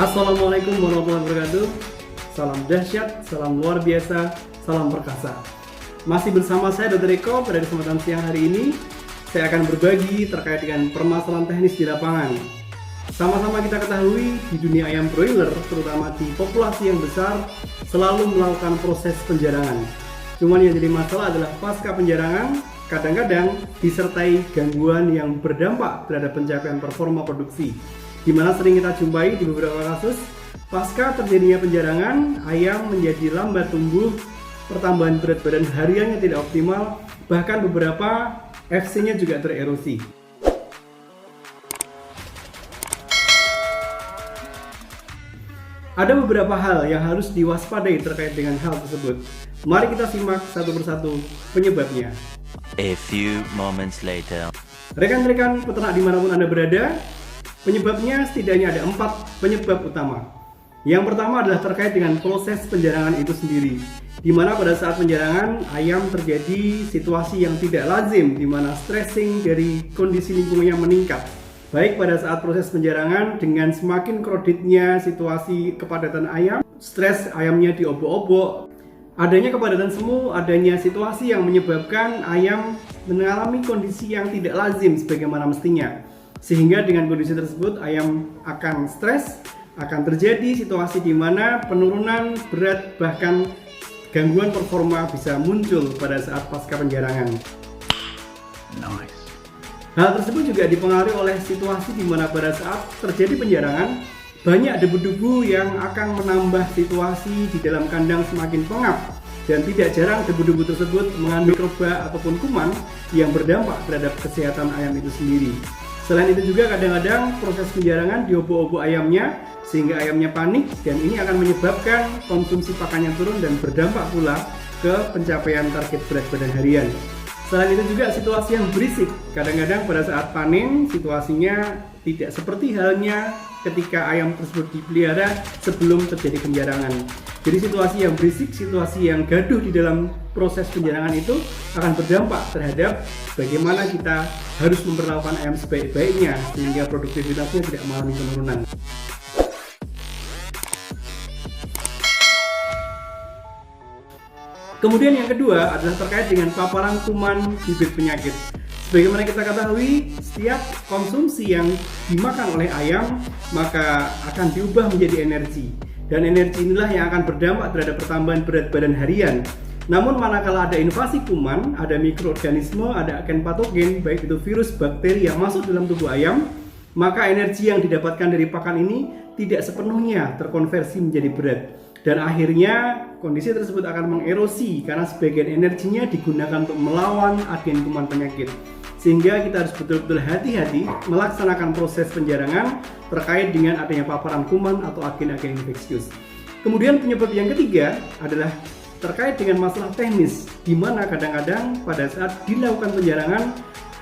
Assalamualaikum warahmatullahi wabarakatuh. Salam dahsyat, salam luar biasa, salam perkasa. Masih bersama saya Dr. Eko pada kesempatan siang hari ini. Saya akan berbagi terkait dengan permasalahan teknis di lapangan. Sama-sama kita ketahui di dunia ayam broiler, terutama di populasi yang besar, selalu melakukan proses penjarangan. Cuman yang jadi masalah adalah pasca penjarangan kadang-kadang disertai gangguan yang berdampak terhadap pencapaian performa produksi, di mana sering kita jumpai di beberapa kasus pasca terjadinya penjarangan, ayam menjadi lambat tumbuh, pertambahan berat badan hariannya tidak optimal, bahkan beberapa FC-nya juga tererosi. Ada beberapa hal yang harus diwaspadai terkait dengan hal tersebut. Mari kita simak satu persatu penyebabnya. A few moments later. Rekan-rekan peternak dimanapun Anda berada, penyebabnya setidaknya ada 4 penyebab utama. Yang pertama adalah terkait dengan proses penjarangan itu sendiri, di mana pada saat penjarangan ayam terjadi situasi yang tidak lazim, di mana stressing dari kondisi lingkungannya meningkat. Baik pada saat proses penjarangan dengan semakin kroditnya situasi kepadatan ayam, stres ayamnya diobok-obok, adanya kepadatan semu, adanya situasi yang menyebabkan ayam mengalami kondisi yang tidak lazim sebagaimana mestinya. Sehingga dengan kondisi tersebut ayam akan stres, akan terjadi situasi di mana penurunan berat bahkan gangguan performa bisa muncul pada saat pasca penjarangan. Nice. Hal tersebut juga dipengaruhi oleh situasi di mana pada saat terjadi penjarangan banyak debu-debu yang akan menambah situasi di dalam kandang semakin pengap, dan tidak jarang debu-debu tersebut mengandung mikroba ataupun kuman yang berdampak terhadap kesehatan ayam itu sendiri. Selain itu juga kadang-kadang proses penjarangan diobok-obok ayamnya sehingga ayamnya panik, dan ini akan menyebabkan konsumsi pakannya turun dan berdampak pula ke pencapaian target berat badan harian. Selain itu juga situasi yang berisik, kadang-kadang pada saat panen situasinya tidak seperti halnya ketika ayam tersebut dipelihara sebelum terjadi penjarangan. Jadi situasi yang berisik, situasi yang gaduh di dalam proses penjarangan itu akan berdampak terhadap bagaimana kita harus memperlakukan ayam sebaik-baiknya sehingga produktivitasnya tidak mengalami penurunan. Kemudian yang kedua adalah terkait dengan paparan kuman bibit penyakit. Sebagaimana kita ketahui, setiap konsumsi yang dimakan oleh ayam maka akan diubah menjadi energi. Dan energi inilah yang akan berdampak terhadap pertambahan berat badan harian. Namun manakala ada invasi kuman, ada mikroorganisme, ada agen patogen, baik itu virus, bakteri yang masuk dalam tubuh ayam, maka energi yang didapatkan dari pakan ini tidak sepenuhnya terkonversi menjadi berat. Dan akhirnya kondisi tersebut akan mengerosi karena sebagian energinya digunakan untuk melawan agen kuman penyakit. Sehingga kita harus betul-betul hati-hati melaksanakan proses penjarangan terkait dengan adanya paparan kuman atau agen-agen infeksius. Kemudian penyebab yang ketiga adalah terkait dengan masalah teknis, di mana kadang-kadang pada saat dilakukan penjarangan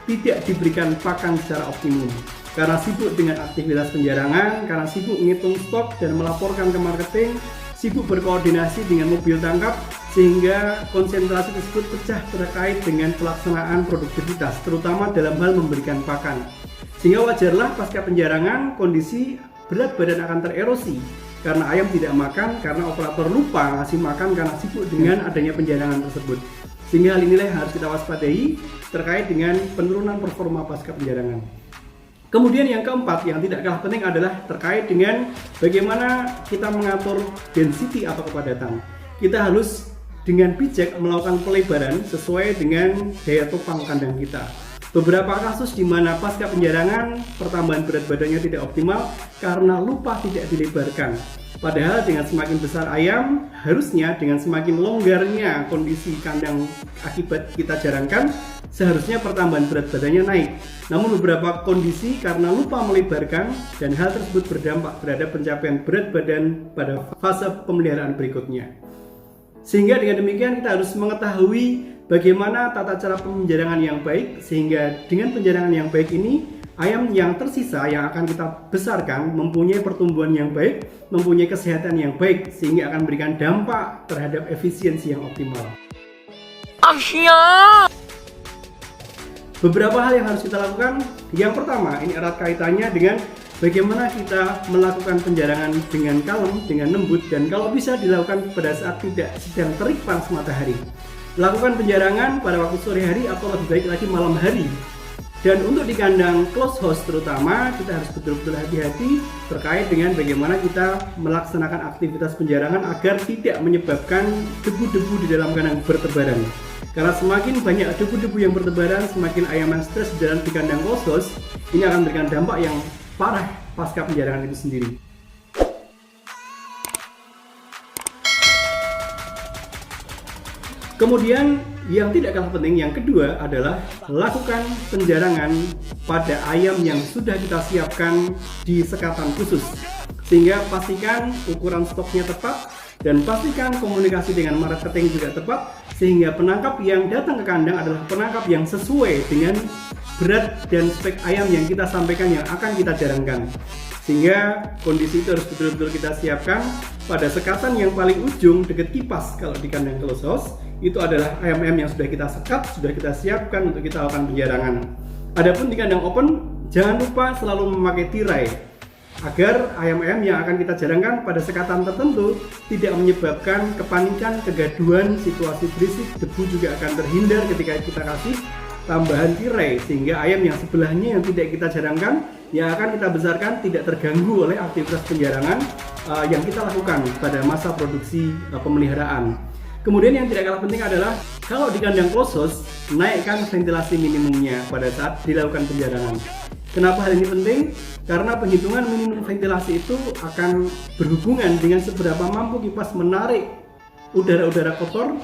tidak diberikan pakan secara optimum. Karena sibuk dengan aktivitas penjarangan, karena sibuk menghitung stok dan melaporkan ke marketing, sibuk berkoordinasi dengan mobil tangkap, sehingga konsentrasi tersebut pecah terkait dengan pelaksanaan produktivitas, terutama dalam hal memberikan pakan. Sehingga wajarlah pasca penjarangan kondisi berat badan akan tererosi karena ayam tidak makan, karena operator lupa ngasih makan karena sibuk dengan adanya penjarangan tersebut. Sehingga hal inilah yang harus kita waspadai terkait dengan penurunan performa pasca penjarangan. Kemudian yang keempat yang tidak kalah penting adalah terkait dengan bagaimana kita mengatur density atau kepadatan. Kita harus dengan bijak melakukan pelebaran sesuai dengan daya topang kandang kita. Beberapa kasus di mana pasca penjarangan pertambahan berat badannya tidak optimal karena lupa tidak dilebarkan. Padahal dengan semakin besar ayam, harusnya dengan semakin longgarnya kondisi kandang akibat kita jarangkan, seharusnya pertambahan berat badannya naik. Namun beberapa kondisi karena lupa melebarkan dan hal tersebut berdampak terhadap pencapaian berat badan pada fase pemeliharaan berikutnya. Sehingga dengan demikian kita harus mengetahui bagaimana tata cara penjarangan yang baik, sehingga dengan penjarangan yang baik ini ayam yang tersisa yang akan kita besarkan mempunyai pertumbuhan yang baik, mempunyai kesehatan yang baik, sehingga akan memberikan dampak terhadap efisiensi yang optimal. Beberapa hal yang harus kita lakukan. Yang pertama, ini erat kaitannya dengan bagaimana kita melakukan penjarangan dengan kalem, dengan lembut, dan kalau bisa dilakukan pada saat tidak sedang terik panas matahari. Lakukan penjarangan pada waktu sore hari atau lebih baik lagi malam hari. Dan untuk di kandang close house terutama, kita harus betul-betul hati-hati terkait dengan bagaimana kita melaksanakan aktivitas penjarangan agar tidak menyebabkan debu-debu di dalam kandang bertebaran. Karena semakin banyak debu-debu yang bertebaran, semakin ayam yang stres di dalam di kandang close house, ini akan memberikan dampak yang parah pasca penjarangan itu sendiri. Kemudian yang tidak kalah penting yang kedua adalah lakukan penjarangan pada ayam yang sudah kita siapkan di sekatan khusus, sehingga pastikan ukuran stoknya tepat dan pastikan komunikasi dengan marketing juga tepat, sehingga penangkap yang datang ke kandang adalah penangkap yang sesuai dengan berat dan spek ayam yang kita sampaikan yang akan kita jarangkan. Sehingga kondisi itu harus betul-betul kita siapkan pada sekatan yang paling ujung dekat kipas. Kalau di kandang close house itu adalah ayam-ayam yang sudah kita sekat, sudah kita siapkan untuk kita lakukan penjarangan. Adapun di kandang open, jangan lupa selalu memakai tirai agar ayam-ayam yang akan kita jarangkan pada sekatan tertentu tidak menyebabkan kepanikan, kegaduhan, situasi berisik. Debu juga akan terhindar ketika kita kasih tambahan tirai, sehingga ayam yang sebelahnya yang tidak kita jarangkan, yang akan kita besarkan, tidak terganggu oleh aktivitas penjarangan yang kita lakukan pada masa produksi pemeliharaan. Kemudian yang tidak kalah penting adalah kalau di kandang close house, naikkan ventilasi minimumnya pada saat dilakukan penjarangan. Kenapa hal ini penting? Karena penghitungan minimum ventilasi itu akan berhubungan dengan seberapa mampu kipas menarik udara-udara kotor,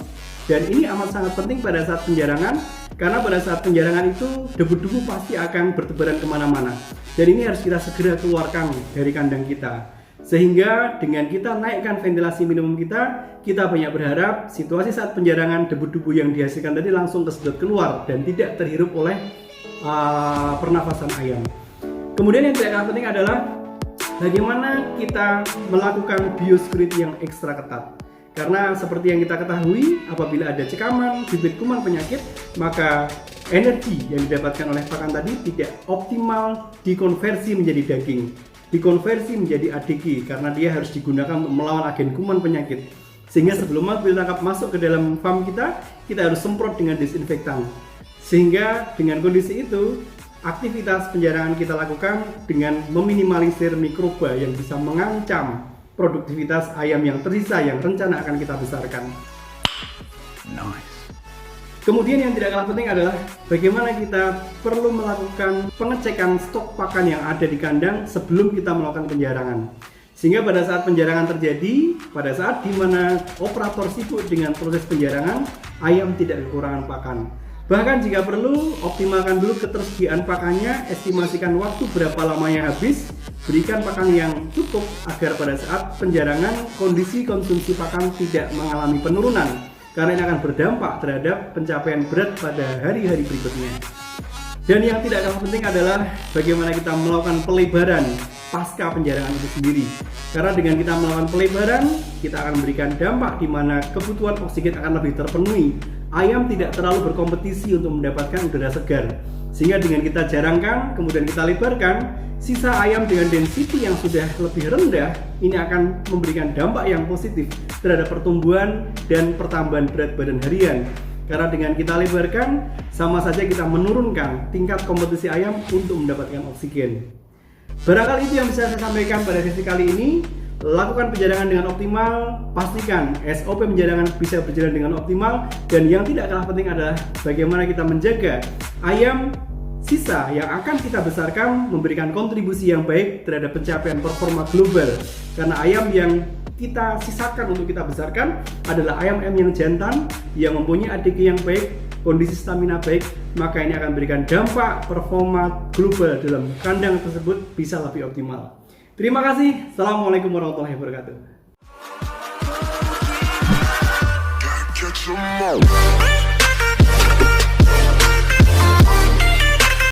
dan ini amat sangat penting pada saat penjarangan, karena pada saat penjarangan itu debu-debu pasti akan bertebaran kemana-mana, dan ini harus kita segera keluarkan dari kandang kita. Sehingga dengan kita naikkan ventilasi minimum kita banyak berharap situasi saat penjarangan debu-debu yang dihasilkan tadi langsung kesedot keluar dan tidak terhirup oleh pernafasan ayam. Kemudian yang tidak kalah penting adalah bagaimana kita melakukan biosecurity yang ekstra ketat. Karena seperti yang kita ketahui, apabila ada cekaman, bibit kuman penyakit, maka energi yang didapatkan oleh pakan tadi tidak optimal dikonversi menjadi daging, dikonversi menjadi ADG, karena dia harus digunakan untuk melawan agen kuman penyakit. Sehingga sebelum mobil tangkap masuk ke dalam farm kita harus semprot dengan disinfektan. Sehingga dengan kondisi itu, aktivitas penjarangan kita lakukan dengan meminimalisir mikroba yang bisa mengancam produktivitas ayam yang tersisa yang rencana akan kita besarkan. Nice. Kemudian yang tidak kalah penting adalah bagaimana kita perlu melakukan pengecekan stok pakan yang ada di kandang sebelum kita melakukan penjarangan. Sehingga pada saat penjarangan terjadi, pada saat dimana operator sibuk dengan proses penjarangan, ayam tidak kekurangan pakan. Bahkan jika perlu, optimalkan dulu ketersediaan pakannya, estimasikan waktu berapa lamanya habis, berikan pakan yang cukup agar pada saat penjarangan kondisi konsumsi pakan tidak mengalami penurunan, karena ini akan berdampak terhadap pencapaian berat pada hari-hari berikutnya. Dan yang tidak kalah penting adalah bagaimana kita melakukan pelebaran pasca penjarangan itu sendiri. Karena dengan kita melakukan pelebaran, kita akan memberikan dampak di mana kebutuhan oksigen akan lebih terpenuhi. Ayam tidak terlalu berkompetisi untuk mendapatkan udara segar. Sehingga dengan kita jarangkan, kemudian kita lebarkan, sisa ayam dengan density yang sudah lebih rendah, ini akan memberikan dampak yang positif terhadap pertumbuhan dan pertambahan berat badan harian. Karena dengan kita lebarkan, sama saja kita menurunkan tingkat kompetisi ayam untuk mendapatkan oksigen. Barangkali itu yang bisa saya sampaikan pada sesi kali ini. Lakukan penjarangan dengan optimal, pastikan SOP penjarangan bisa berjalan dengan optimal, dan yang tidak kalah penting adalah bagaimana kita menjaga ayam sisa yang akan kita besarkan memberikan kontribusi yang baik terhadap pencapaian performa global. Karena ayam yang kita sisakan untuk kita besarkan adalah ayam-ayam yang jantan, yang mempunyai ADG yang baik, kondisi stamina baik, maka ini akan memberikan dampak performa global dalam kandang tersebut bisa lebih optimal. Terima kasih. Assalamualaikum warahmatullahi wabarakatuh.